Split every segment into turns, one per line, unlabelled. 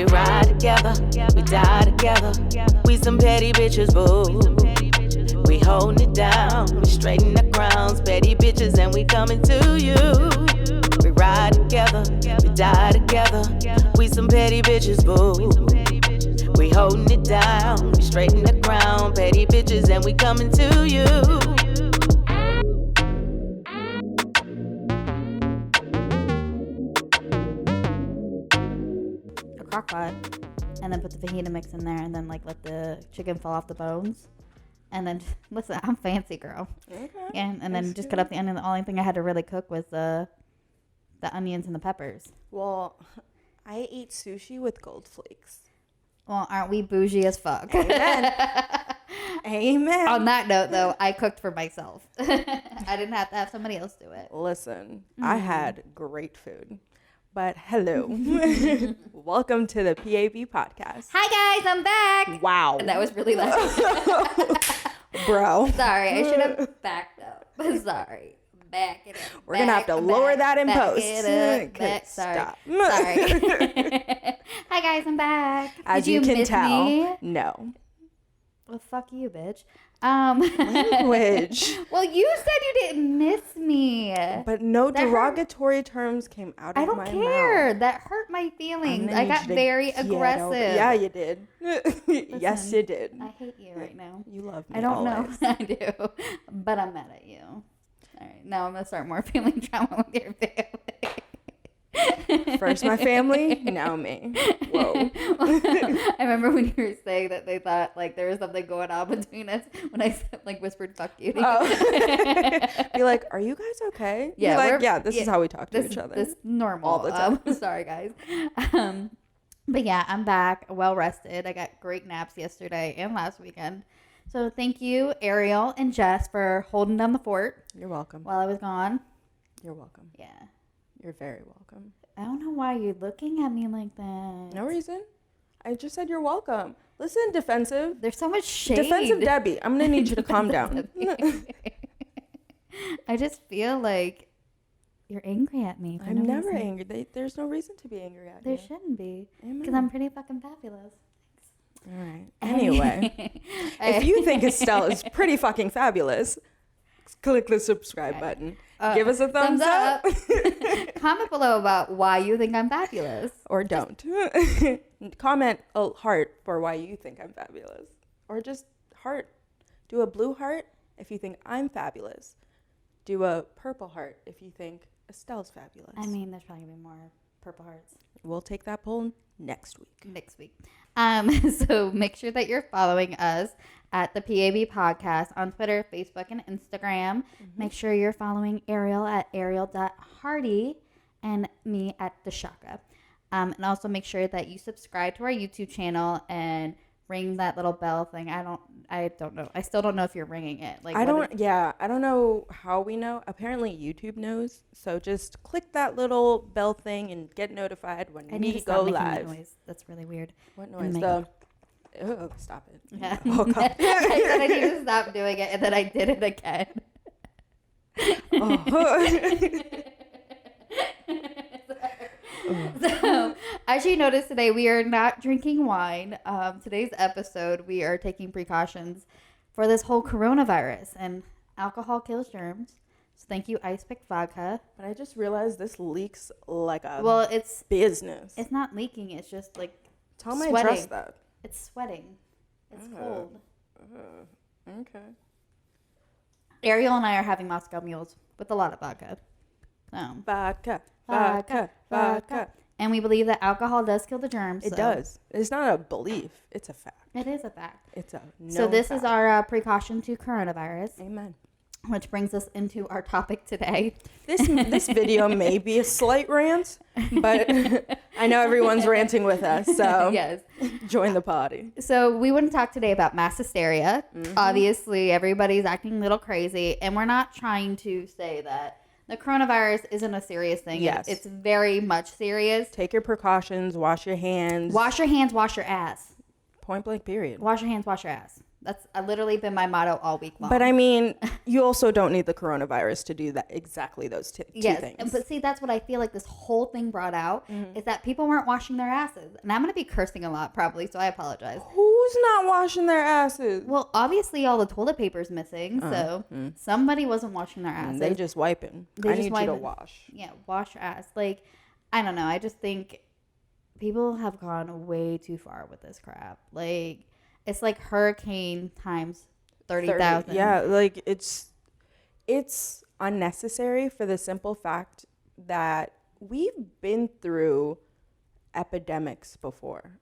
We ride together, we die together. We some petty bitches, boo. We holding it down, we straighten the crowns. Petty bitches and we coming to you. We ride together, we die together. We some petty bitches, boo. We holding it down, we straighten the crown. Petty bitches and we coming to you.
A crock pot, and then put the fajita mix in there, and then like let the chicken fall off the bones. And then, listen, I'm fancy, girl.
Okay.
And then just cut up the onion. The only thing I had to really cook was the onions and the peppers.
Well, I ate sushi with gold flakes.
Well, aren't we bougie as fuck?
Amen. Amen.
On that note, though, I cooked for myself. I didn't have to have somebody else do it.
Listen, I had great food. But hello. Welcome to the PAB podcast.
Hi, guys. I'm back.
Wow.
And that was really loud.
Bro.
Sorry. I should have backed up. Sorry. Back it up.
We're going to have to lower that in post.
Sorry.
Stop.
Sorry. Hi, guys. I'm back.
As
Did
you can
miss
tell,
me?
no.
Well, fuck you, bitch.
Language.
Well, you said you didn't miss me.
But no
That
derogatory terms came out of my mouth.
I don't care. That hurt my feelings. I got very aggressive.
Yeah, you did. Yes, you did.
I hate you right now.
You love me.
I don't
always.
know. I do. But I'm mad at you. All right. Now I'm going to start more feeling trauma with your family.
First my family, now me. Whoa.
I remember when you were saying that they thought like there was something going on between us when I like whispered "fuck you."
Be like, are you guys okay?
Yeah,
like, yeah. This is how we talk to each other.
This is normal.
All the time.
Sorry, guys. But yeah, I'm back, well rested. I got great naps yesterday and last weekend. So thank you, Ariel and Jess, for holding down the fort.
You're welcome.
While I was gone.
You're welcome.
Yeah.
You're very welcome.
I don't know why you're looking at me like that.
No reason. I just said you're welcome. Listen, defensive.
There's so much shade.
Defensive Debbie. I'm going to need you to calm down.
I just feel like you're angry at me.
I'm never angry. There's no reason to be angry at
There
you.
shouldn't be.
Amen.
Because I'm pretty fucking fabulous.
All right. Anyway, if you think Estelle is pretty fucking fabulous, click the subscribe button. Give us a thumbs up.
Comment below about why you think I'm fabulous.
Or don't. Comment a heart for why you think I'm fabulous. Or just heart. Do a blue heart if you think I'm fabulous. Do a purple heart if you think Estelle's fabulous.
I mean, there's probably going to be more purple hearts.
We'll take that poll next week.
So make sure that you're following us at the PAB podcast on Twitter, Facebook, and Instagram. Mm-hmm. Make sure you're following Ariel at ariel.hardy and me at the Shaka. And also make sure that you subscribe to our YouTube channel and ring that little bell thing. I don't know. I still don't know if you're ringing it. Like
I don't know how we know. Apparently YouTube knows. So just click that little bell thing and get notified when we go live.
That noise. That's really weird.
What noise? Stop it.
Yeah. I said I need to stop doing it, and then I did it again. So, as you noticed today, we are not drinking wine. Today's episode, we are taking precautions for this whole coronavirus, and alcohol kills germs. So thank you, Ice Pick Vodka.
But I just realized this leaks like a
it's
business.
It's not leaking. It's just like
tell my
sweating.
address that.
It's sweating. It's cold.
Okay.
Ariel and I are having Moscow Mules with a lot of vodka. So
Vodka.
And we believe that alcohol does kill the germs.
It does. It's not a belief. It's a fact.
It is a fact.
It's a
So this is our precaution to coronavirus.
Amen.
Which brings us into our topic today.
This video may be a slight rant, but I know everyone's ranting with us, so
yes,
join the party.
So we want to talk today about mass hysteria. Mm-hmm. Obviously, everybody's acting a little crazy, and we're not trying to say that the coronavirus isn't a serious thing.
Yes.
It's very much serious.
Take your precautions. Wash your hands.
Wash your hands. Wash your ass.
Point blank period.
Wash your hands. Wash your ass. That's literally been my motto all week long.
But I mean, you also don't need the coronavirus to do that. Exactly those two things.
But see, that's what I feel like this whole thing brought out is that people weren't washing their asses. And I'm going to be cursing a lot probably, so I apologize.
Who's not washing their asses?
Well, obviously all the toilet paper's missing, so somebody wasn't washing their asses.
They just wiping. I need you to wash.
Yeah, wash your ass. Like, I don't know. I just think people have gone way too far with this crap. Like, it's like hurricane times 30,000.
Yeah, like it's unnecessary for the simple fact that we've been through epidemics before.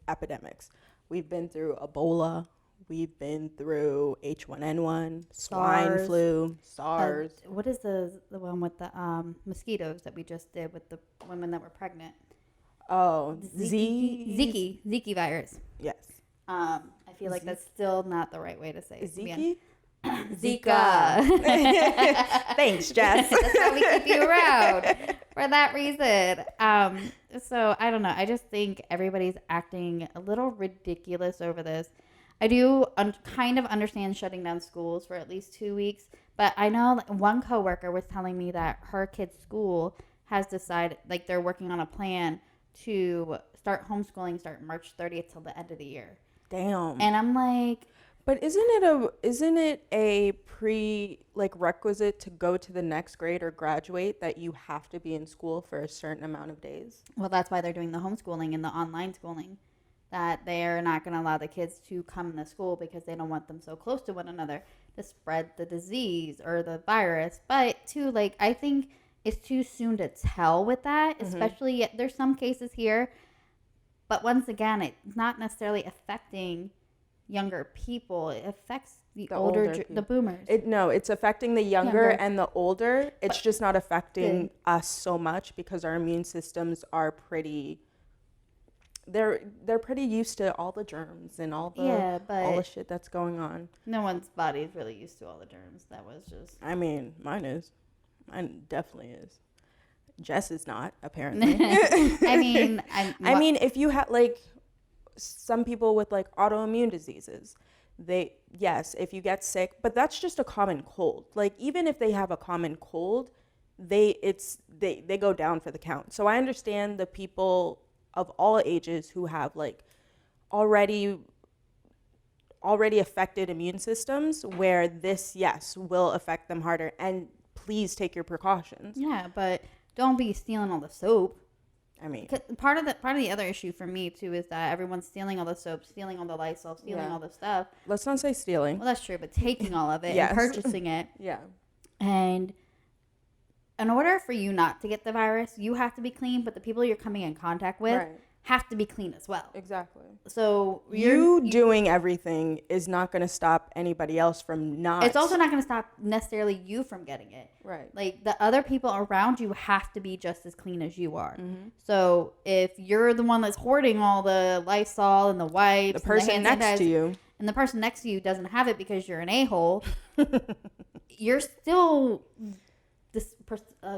Epidemics. We've been through Ebola. We've been through H1N1, swine flu, SARS.
What is the one with the mosquitoes that we just did with the women that were pregnant?
Oh,
Zika virus.
Yes.
I feel like that's still not the right way to say it.
Zika. Thanks, Jess.
That's why we keep you around for that reason. So I don't know. I just think everybody's acting a little ridiculous over this. I do kind of understand shutting down schools for at least 2 weeks, but I know one coworker was telling me that her kid's school has decided, like, they're working on a plan to start homeschooling, start March 30th till the end of the year.
Damn.
And I'm like,
but isn't it a requisite to go to the next grade or graduate that you have to be in school for a certain amount of days?
well, that's why they're doing the homeschooling and the online schooling, that they're not going to allow the kids to come to school because they don't want them so close to one another to spread the disease or the virus. But too, like, I think it's too soon to tell with that, especially there's some cases here. But once again, it's not necessarily affecting younger people. It affects the older the boomers.
It's affecting the younger and the older. It's just not affecting us so much because our immune systems are pretty... They're pretty used to all the germs and all the shit that's going on.
No one's body is really used to all the germs. That was just...
I mean, mine is. Mine definitely is. Jess is not, apparently.
I mean,
if you have, like, some people with, like, autoimmune diseases, if you get sick, but that's just a common cold. Like, even if they have a common cold, they go down for the count. So I understand the people of all ages who have, like, already affected immune systems where this, will affect them harder. And please take your precautions.
Yeah, but don't be stealing all the soap.
I mean,
part of the other issue for me too is that everyone's stealing all the soap, stealing all the Lysol, stealing all the stuff.
Let's not say stealing.
Well, that's true, but taking all of it and purchasing it.
Yeah.
And in order for you not to get the virus, you have to be clean, but the people you're coming in contact with have to be clean as well.
Exactly.
So
you doing everything is not going to stop anybody else from not.
It's also not going to stop necessarily you from getting it.
Right.
Like, the other people around you have to be just as clean as you are. So if you're the one that's hoarding all the Lysol and the wipes,
the person next to you,
and the person next to you doesn't have it because you're an a-hole, you're still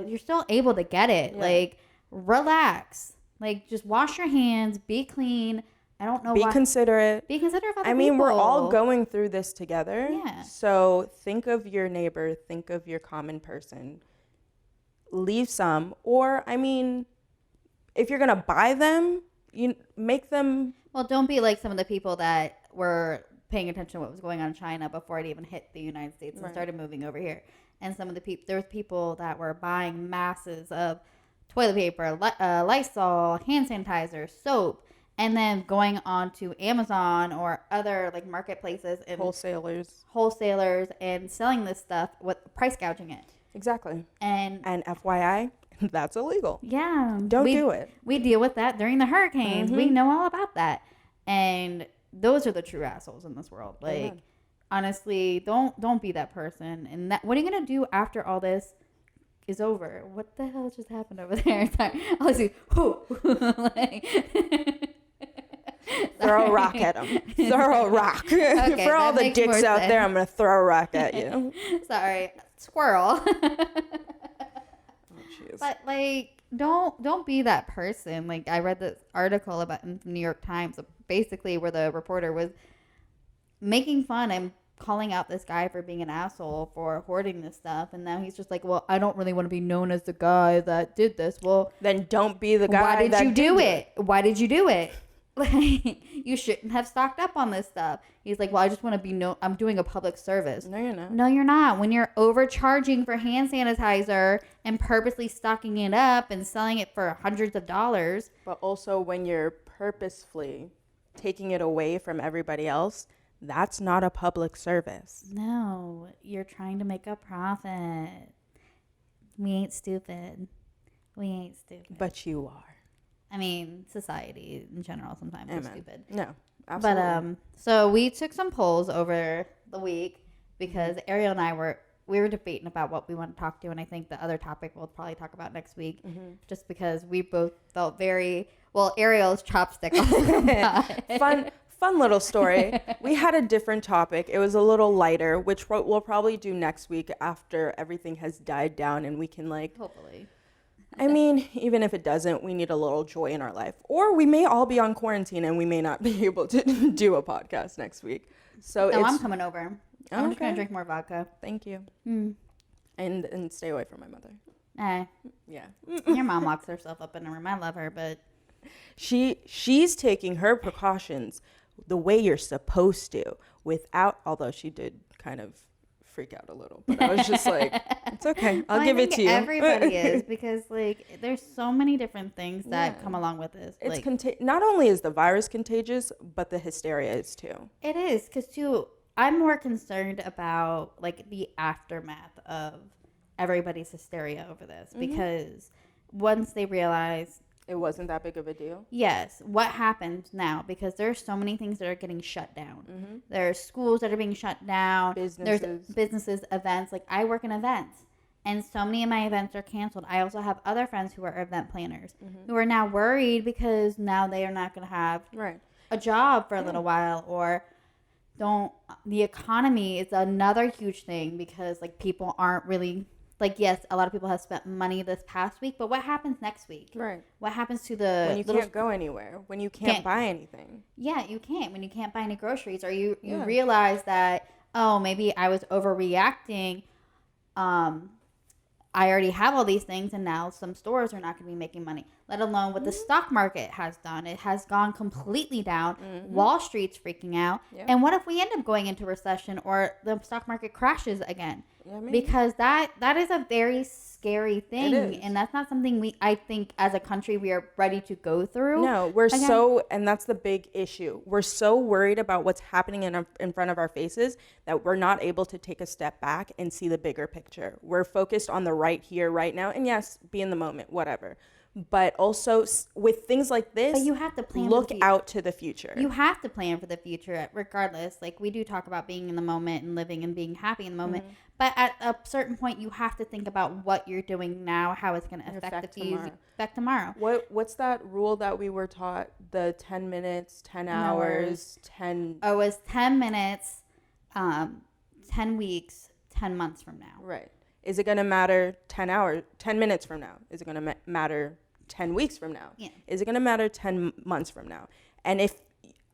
you're still able to get it. Like, relax. Like, just wash your hands, be clean. I don't know.
Be considerate.
Be considerate of other
people. We're all going through this together.
Yeah.
So think of your neighbor. Think of your common person. Leave some. Or, I mean, if you're going to buy them, you make them.
Well, don't be like some of the people that were paying attention to what was going on in China before it even hit the United States and started moving over here. And some of the people, there was people that were buying masses of toilet paper, Lysol, hand sanitizer, soap, and then going on to Amazon or other, like, marketplaces and wholesalers and selling this stuff with price gouging it.
Exactly.
And
FYI, that's illegal.
Yeah.
Don't do it.
We deal with that during the hurricanes. We know all about that. And those are the true assholes in this world. Like, honestly, don't be that person. And what are you going to do after all this is over? What the hell just happened over there? Sorry. I was like, whoo.
Throw a rock at them. Throw a rock. Okay, for all the dicks out there, I'm going to throw a rock at you.
Sorry. Squirrel.
Jeez.
But, like, don't be that person. Like, I read this article about in the New York Times, basically where the reporter was making fun and calling out this guy for being an asshole for hoarding this stuff, and now he's just like, well, I don't really want to be known as the guy that did this. Well,
then don't be the guy.
Why did you do it? Why did you do it? Like, you shouldn't have stocked up on this stuff. He's like, well, I just want to be known. I'm doing a public service.
No, you're not.
No, you're not. When you're overcharging for hand sanitizer and purposely stocking it up and selling it for hundreds of dollars.
But also when you're purposefully taking it away from everybody else, that's not a public service.
No, you're trying to make a profit. We ain't stupid. We ain't stupid.
But you are.
I mean, society in general sometimes is stupid.
No, absolutely.
But so we took some polls over the week because Ariel and I were debating about what we want to talk to, and I think the other topic we'll probably talk about next week, just because we both felt very Ariel's chopstick.
Fun little story. We had a different topic. It was a little lighter, which we'll probably do next week after everything has died down and we can
hopefully.
I mean, even if it doesn't, we need a little joy in our life. Or we may all be on quarantine and we may not be able to do a podcast next week. So
I'm coming over. I'm just going to drink more vodka.
Thank you. And stay away from my mother. Yeah.
Your mom locks herself up in a room. I love her, but
she's taking her precautions the way you're supposed to although she did kind of freak out a little, but I was just like, it's okay. I'll give it to you.
Everybody is, because there's so many different things that come along with this.
It's not only is the virus contagious, but the hysteria is too.
It is, because too, I'm more concerned about the aftermath of everybody's hysteria over this, because once they realize
it wasn't that big of a deal.
Yes. What happens now? Because there's so many things that are getting shut down. There's schools that are being shut down. There's businesses, events. I work in events, and so many of my events are canceled. I also have other friends who are event planners who are now worried because now they are not going to have a job for a little while, or the economy is another huge thing, because people aren't really yes, a lot of people have spent money this past week, but what happens next week?
Right.
What happens to when
you can't go anywhere, when you can't buy anything?
Yeah, you can't. When you can't buy any groceries, or you realize that, oh, maybe I was overreacting. I already have all these things, and now some stores are not going to be making money, let alone what the stock market has done. It has gone completely down. Wall Street's freaking out. And what if we end up going into recession, or the stock market crashes again? Because that is a very scary thing, and that's not something I think as a country we are ready to go through.
No, and that's the big issue. We're so worried about what's happening in front of our faces that we're not able to take a step back and see the bigger picture. We're focused on the right here, right now, and yes, be in the moment, whatever. But also with things like this,
but you have to plan.
Look out to the future.
You have to plan for the future, regardless. We do talk about being in the moment and living and being happy in the moment. But at a certain point, you have to think about what you're doing now, how it's going to affect tomorrow.
What's that rule that we were taught? The 10 minutes, 10 hours, 10...
Oh, it was 10 minutes, 10 weeks, 10 months from now.
Right. Is it going to matter 10 minutes from now? Is it going to matter 10 weeks from now?
Yeah.
Is it going to matter 10 months from now? And if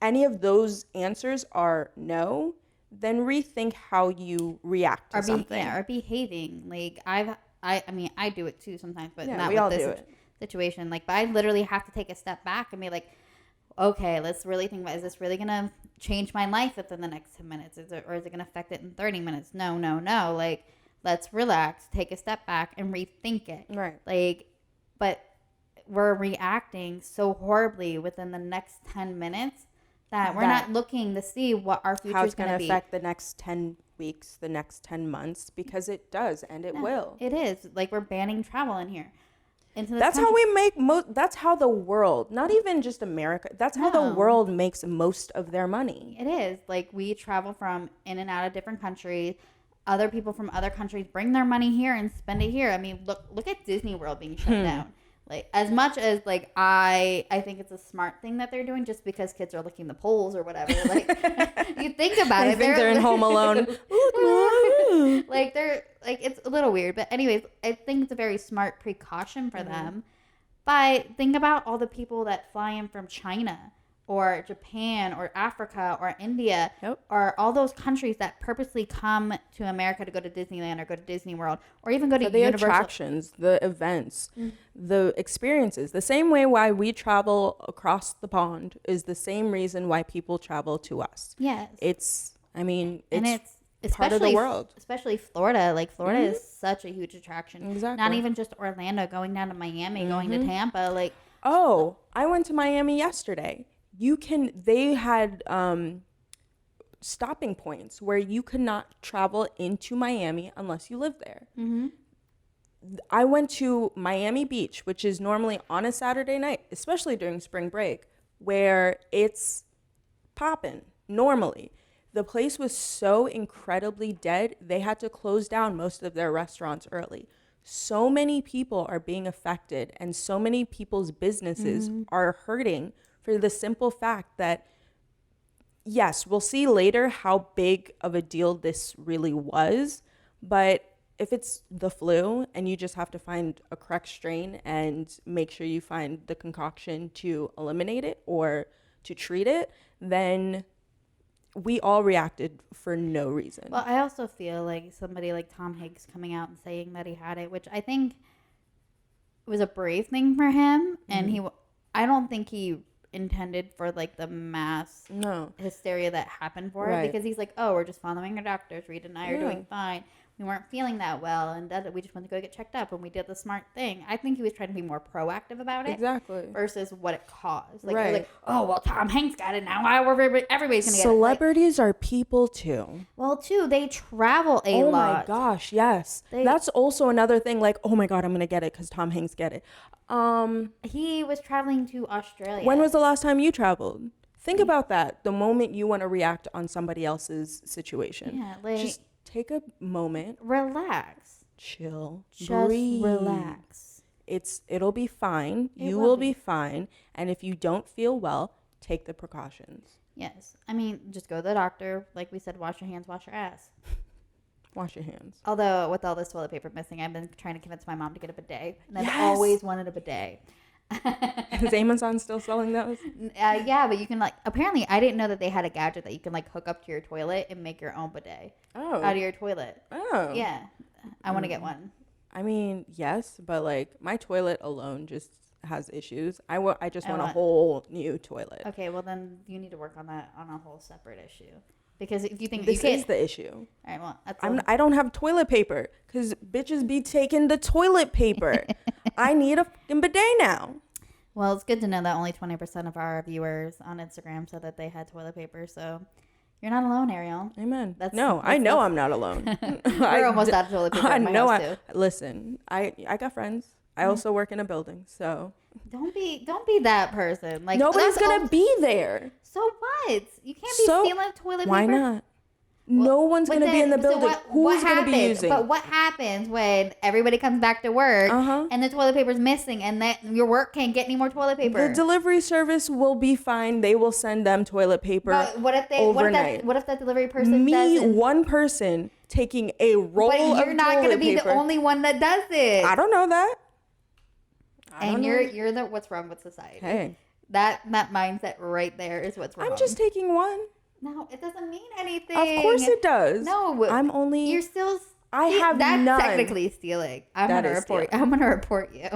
any of those answers are no, then rethink how you react to something.
Or behaving. I mean, I do it too sometimes, but not with this situation. But I literally have to take a step back and be like, okay, let's really think about, is this really going to change my life within the next 10 minutes? Or is it going to affect it in 30 minutes? No. Let's relax, take a step back, and rethink it.
Right.
But we're reacting so horribly within the next 10 minutes that we're not looking to see what our future is going to be.
How it's going to affect the next 10 weeks, the next 10 months, because it does, and it will.
It is. We're banning travel in here.
That's how we make that's how the world, not even just America, that's how the world makes most of their money.
It is. We travel from in and out of different countries. Other people from other countries bring their money here and spend it here. I mean, look at Disney World being shut down. As much as I think it's a smart thing that they're doing, just because kids are licking the poles or whatever. You think about it,
they're in Home Alone.
It's a little weird, but anyways, I think it's a very smart precaution for them. But think about all the people that fly in from China or Japan or Africa or India
Yep.
or all those countries that purposely come to America to go to Disneyland or go to Disney World or even go to
For the
Universal.
attractions, the events, the experiences. The same way why we travel across the pond is the same reason why people travel to us.
Yes.
It's
Especially,
part of the world.
especially Florida. Like Florida is such a huge attraction.
Exactly.
Not even just Orlando, going down to Miami, going to Tampa. Like,
Oh, I went to Miami yesterday. They had stopping points where you could not travel into Miami unless you live there. I went to Miami Beach, which is normally on a Saturday night, especially during spring break, where it's popping normally. The place was so incredibly dead, they had to close down most of their restaurants early. So many people are being affected, and so many people's businesses are hurting for the simple fact that, yes, we'll see later how big of a deal this really was, but if it's the flu and you just have to find a correct strain and make sure you find the concoction to eliminate it or to treat it, then we all reacted for no reason.
well, I also feel like somebody like Tom Hanks coming out and saying that he had it, which I think was a brave thing for him. And I don't think he intended for like the mass hysteria that happened for it, because he's like, oh, we're just following our doctors. Reed and I are doing fine. We weren't feeling that well, and that we just went to go get checked up, and we did the smart thing. I think he was trying to be more proactive about it,
Exactly.
versus what it caused. Like, you're like, oh, well, Tom Hanks got it now. Everybody's gonna get it.
Celebrities are people too.
Well, too, they travel a lot.
Oh my gosh, yes. That's also another thing. Like, oh my God, I'm gonna get it because Tom Hanks get it.
He was traveling to Australia.
When was the last time you traveled? Think about that. The moment you want to react on somebody else's situation.
Yeah, like,
just take a moment,
relax,
chill,
just
breathe.
relax.
It'll be fine. You will be fine. And if you don't feel well, take the precautions.
Yes, I mean, just go to the doctor. Like we said, wash your hands, wash your ass.
Wash your hands.
Although with all this toilet paper missing, I've been trying to convince my mom to get a bidet, and I've
Yes.
always wanted a bidet.
Is Amazon still selling those?
Yeah, but you can apparently I didn't know that they had a gadget that you can hook up to your toilet and make your own bidet out of your toilet.
Oh.
Yeah, I want to get one.
I mean, yes, but my toilet alone just has issues. I just want a whole new toilet.
Okay, well then you need to work on that on a whole separate issue. Because if you think
this is the issue.
All right, well, that's
I don't have toilet paper because bitches be taking the toilet paper. I need a fucking bidet now.
Well, it's good to know that only 20% of our viewers on Instagram said that they had toilet paper. So you're not alone, Ariel.
Amen. I know I'm not alone.
We're almost out of toilet paper.
I
at my
know.
house, too.
Listen, I got friends. I also work in a building, so
Don't be that person.
nobody's gonna be there.
So what? You can't be stealing toilet paper.
Why not? No one's going to be in the building. Who's going to be using?
But what happens when everybody comes back to work and the toilet paper's missing and that your work can't get any more toilet paper?
The delivery service will be fine. They will send them toilet paper overnight.
What if that delivery person
one person taking a roll of toilet paper.
But you're not going to be the only one that does it.
I don't know that.
You're the what's wrong with society.
Hey.
That mindset right there is what's wrong.
I'm just taking one.
No, it doesn't mean anything.
Of course it does.
No, you're still.
I have
that's
none.
Technically stealing. I'm gonna report you.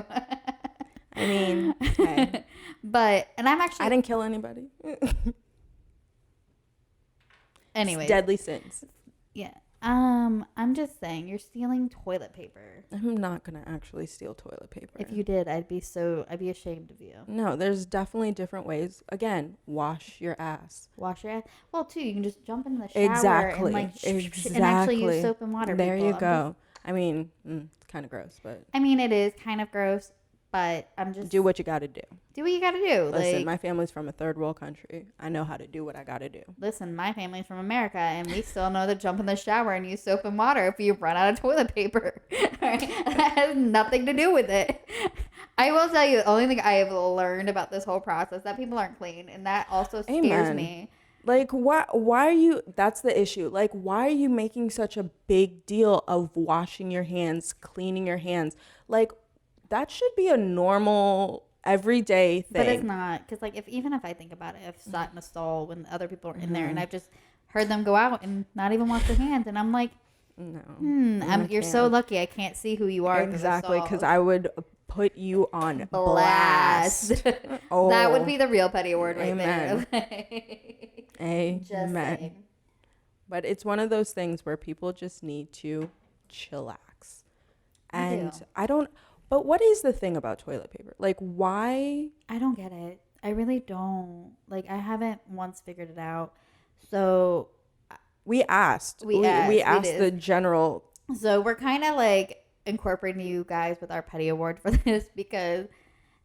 I mean, hey.
But I
didn't kill anybody.
Anyway,
deadly sins.
Yeah. I'm just saying you're stealing toilet paper.
I'm not gonna actually steal toilet paper.
If you did, I'd be ashamed of you.
No, there's definitely different ways. Again, wash your ass.
Wash your ass. Well, too, you can just jump in the shower and actually use soap and water.
There you go. I mean, it's kind of gross, but
I mean, it is kind of gross. But I'm just...
Do what you got to do.
Do what you got to do.
Listen, my family's from a third world country. I know how to do what I got to do.
Listen, my family's from America, and we still know to jump in the shower and use soap and water if you run out of toilet paper. That has nothing to do with it. I will tell you, the only thing I have learned about this whole process, that people aren't clean, and that also scares me.
Why are you... That's the issue. Why are you making such a big deal of washing your hands, cleaning your hands? That should be a normal everyday thing.
But it's not, because like even if I think about it, I've sat in a stall when other people are in there, and I've just heard them go out and not even wash their hands, and I'm like,
no,
you're so lucky I can't see who you are.
Exactly, because I would put you on blast.
Oh, that would be the real petty award right
Amen.
there.
Amen.
Just saying.
But it's one of those things where people just need to chillax. And I don't. But what is the thing about toilet paper? Like, why?
I don't get it. I really don't. Like, I haven't once figured it out. So
we asked. We asked the general.
So we're kind of like incorporating you guys with our petty award for this, because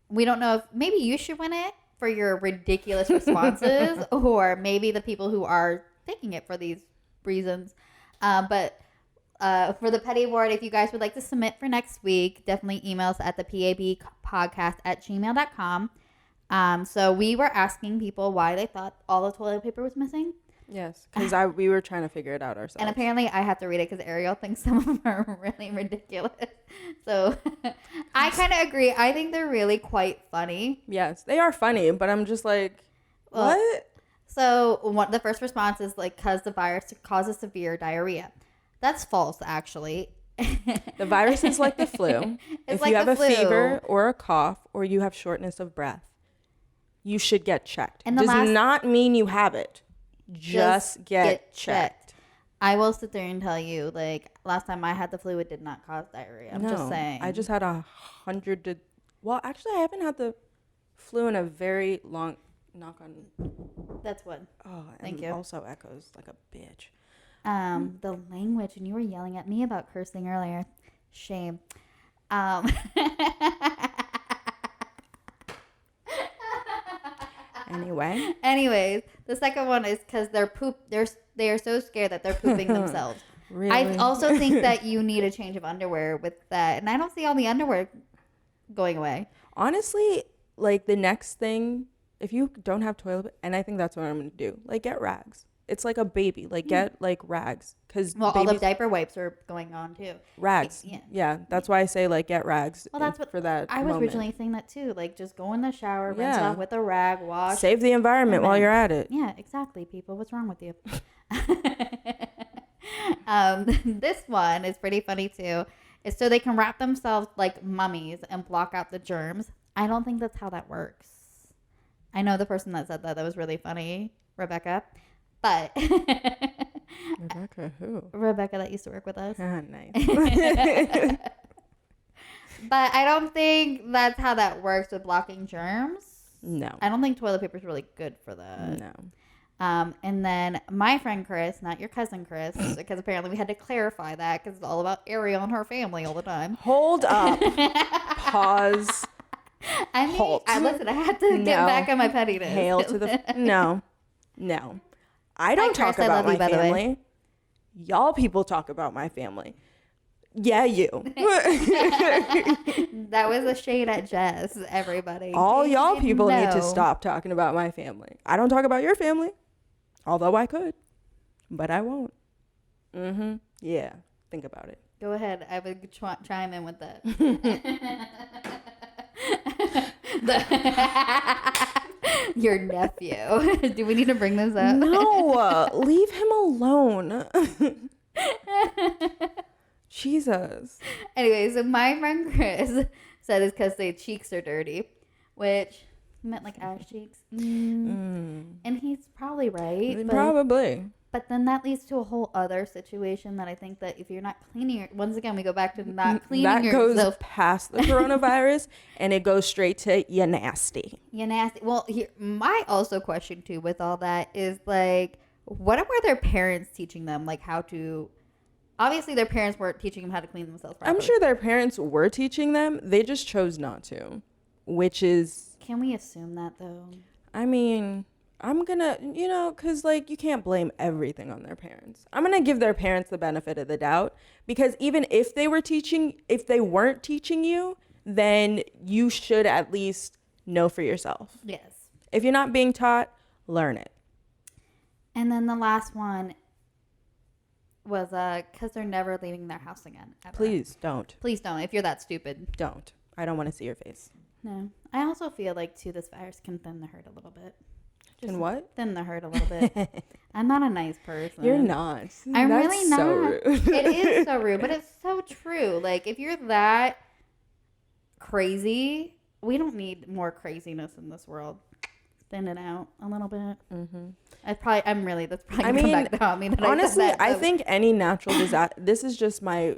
we don't know if maybe you should win it for your ridiculous responses, or maybe the people who are taking it for these reasons. But for the petty award, if you guys would like to submit for next week, definitely email us at the pabpodcast@gmail.com. So we were asking people why they thought all the toilet paper was missing.
Yes, because we were trying to figure it out ourselves.
And apparently I have to read it because Ariel thinks some of them are really ridiculous. So I kind of agree. I think they're really quite funny.
Yes, they are funny, but I'm just like, what?
So the first response is like, because the virus causes severe diarrhea. That's false, actually.
The virus is like the flu. If
like
you have a
flu.
fever or a cough or you have shortness of breath, you should get checked.
And
does not mean you have it. Just get checked.
I will sit there and tell you, like, last time I had the flu, it did not cause diarrhea. I'm just saying.
I just had 100 well, actually, I haven't had the flu in a very long, knock on.
That's what.
Oh,
thank you.
Also echoes like a bitch.
The language, and you were yelling at me about cursing earlier. Shame. Anyways, the second one is because they are so scared that they're pooping themselves.
Really?
I also think that you need a change of underwear with that, and I don't see all the underwear going away.
Honestly, like the next thing, if you don't have toilet, and I think that's what I'm gonna do, like get rags. It's like a baby, like get like rags, because
all the diaper wipes are going on too.
Rags, yeah. That's why I say like get rags.
Well, that's what
for that.
I was originally saying that too. Like just go in the shower, rinse off with a rag, wash,
save the environment while you're at it.
Yeah, exactly. People, what's wrong with you? This one is pretty funny too. Is so they can wrap themselves like mummies and block out the germs. I don't think that's how that works. I know the person that said that. That was really funny, Rebecca. But
Rebecca who?
Rebecca that used to work with us.
Nice.
But I don't think that's how that works with blocking germs.
No.
I don't think toilet paper is really good for that.
No.
And then my friend Chris, not your cousin Chris, because apparently we had to clarify that because it's all about Ariel and her family all the time.
Hold up. Pause.
I mean, listen, I had to get back on my pettiness.
Hail to the... No. I don't talk about my family. Y'all people talk about my family. Yeah, you.
That was a shade at Jess, everybody.
All y'all people need to stop talking about my family. I don't talk about your family. Although I could. But I won't. Yeah. Think about it.
Go ahead. I would chime in with that. Your nephew. Do we need to bring this up?
No. Leave him alone. Jesus.
Anyway, so my friend Chris said it's because their cheeks are dirty, which he meant like ass cheeks. And he's probably right.
Probably.
But then that leads to a whole other situation that I think that if you're not cleaning, once again, we go back to not cleaning yourself.
That goes past the coronavirus and it goes straight to you nasty.
You nasty. Well, my also question too with all that is like, what were their parents teaching them? Like how to, obviously their parents weren't teaching them how to clean themselves properly.
I'm sure their parents were teaching them. They just chose not to, which is.
Can we assume that though?
I mean, I'm gonna, because like you can't blame everything on their parents. I'm gonna give their parents the benefit of the doubt because even if they weren't teaching you, then you should at least know for yourself.
Yes.
If you're not being taught, learn it.
And then the last one was because they're never leaving their house again. Ever.
Please don't.
Please don't. If you're that stupid,
don't. I don't want to see your face.
No. I also feel like, too, this virus can thin the herd a little bit.
Can what?
Thin the herd a little bit. I'm not a nice person.
You're not.
I'm
That's
really not.
so rude.
It is so rude, but it's so true. Like, if you're that crazy, we don't need more craziness in this world. Thin it out a little bit.
Mm-hmm.
That's probably gonna back down me.
Honestly, I think any natural disaster, this is just my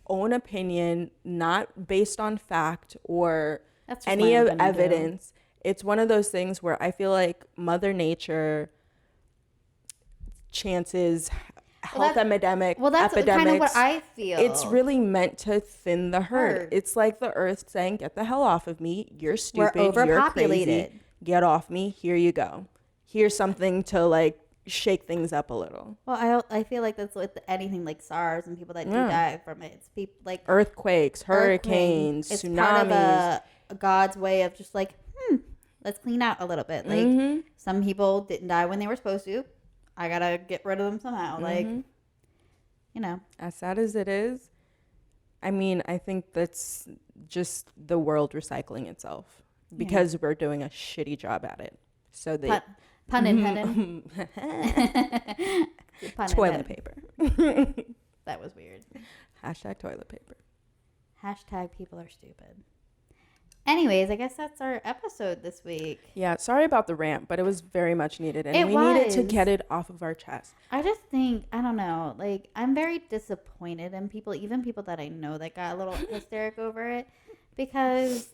own opinion, not based on fact or any of evidence. It's one of those things where I feel like Mother Nature chances health epidemics.
Well, that's kind of what I feel.
It's really meant to thin the herd. It's like the earth saying, get the hell off of me. You're stupid.
We're overpopulated.
You're crazy. Get off me. Here you go. Here's something to like shake things up a little.
Well, I feel like that's with anything like SARS and people that do die from it. It's people like
earthquakes, hurricanes,
it's
tsunamis.
Part of a God's way of just like, let's clean out a little bit. Like some people didn't die when they were supposed to. I gotta get rid of them somehow. Like, you know,
as sad as it is, I mean, I think that's just the world recycling itself because we're doing a shitty job at it. So they
pun intended.
Toilet paper.
That was weird.
Hashtag toilet paper.
Hashtag people are stupid. Anyways, I guess that's our episode this week.
Yeah, sorry about the rant, but it was very much needed. And we needed to get it off of our chest.
I just think, I don't know, like, I'm very disappointed in people, even people that I know that got a little hysteric over it, because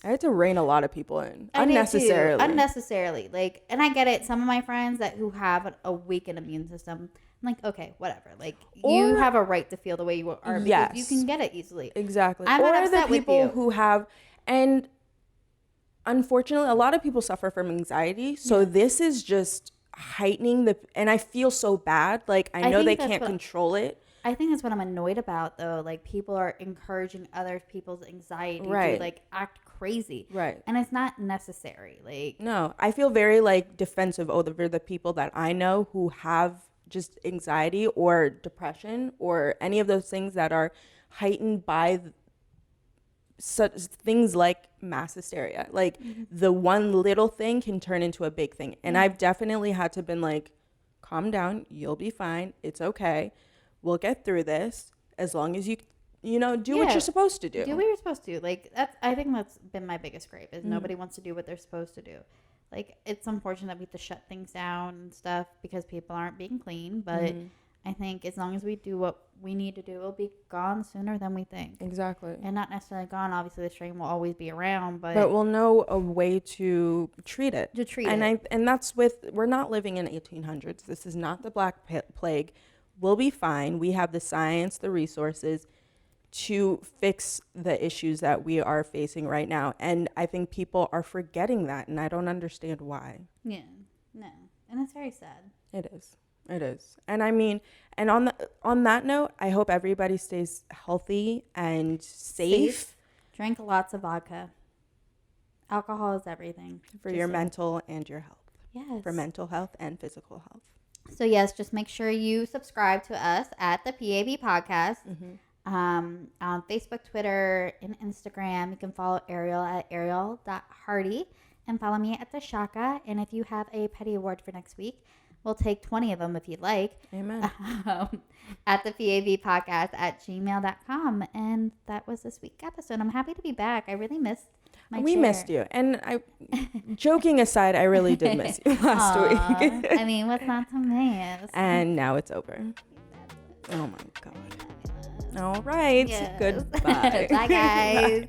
I had to rein a lot of people in. Unnecessarily.
Like, and I get it. Some of my friends who have a weakened immune system, I'm like, okay, whatever. Like, you have a right to feel the way you are because you can get it easily.
Exactly.
I'm not upset with you.
Who have... And unfortunately, a lot of people suffer from anxiety. So this is just heightening and I feel so bad. Like, I know they can't control it.
I think that's what I'm annoyed about, though. Like, people are encouraging other people's anxiety to, like, act crazy.
Right.
And it's not necessary. Like,
no, I feel very, like, defensive over the people that I know who have just anxiety or depression or any of those things that are heightened by such things like mass hysteria. Like the one little thing can turn into a big thing. And I've definitely had to been like, calm down, you'll be fine. It's okay. We'll get through this as long as you do what you're supposed to do.
Do what you're supposed to. Like, I think that's been my biggest gripe is nobody wants to do what they're supposed to do. Like, it's unfortunate that we have to shut things down and stuff because people aren't being clean. But I think as long as we do what we need to do, it'll be gone sooner than we think.
Exactly.
And not necessarily gone. Obviously, the strain will always be around, but
we'll know a way to treat it. And that's we're not living in 1800s. This is not the Black Plague. We'll be fine. We have the science, the resources to fix the issues that we are facing right now. And I think people are forgetting that, and I don't understand why.
Yeah. No. And it's very sad.
It is. It is. And I mean, and on that note, I hope everybody stays healthy and safe.
Drink lots of vodka. Alcohol is everything.
For your mental and your health.
Yes.
For mental health and physical health.
So yes, just make sure you subscribe to us at the PAB Podcast. On Facebook, Twitter, and Instagram. You can follow Ariel at ariel.hardy and follow me at the Shaka. And if you have a petty award for next week, we'll take 20 of them if you'd like.
Amen.
At the PAB Podcast at gmail.com. And that was this week's episode. I'm happy to be back. I really missed
We missed you. And joking aside, I really did miss you last week.
I mean, what's not to miss?
And now it's over. Oh my God. All right.
Yes.
Goodbye.
Bye, guys.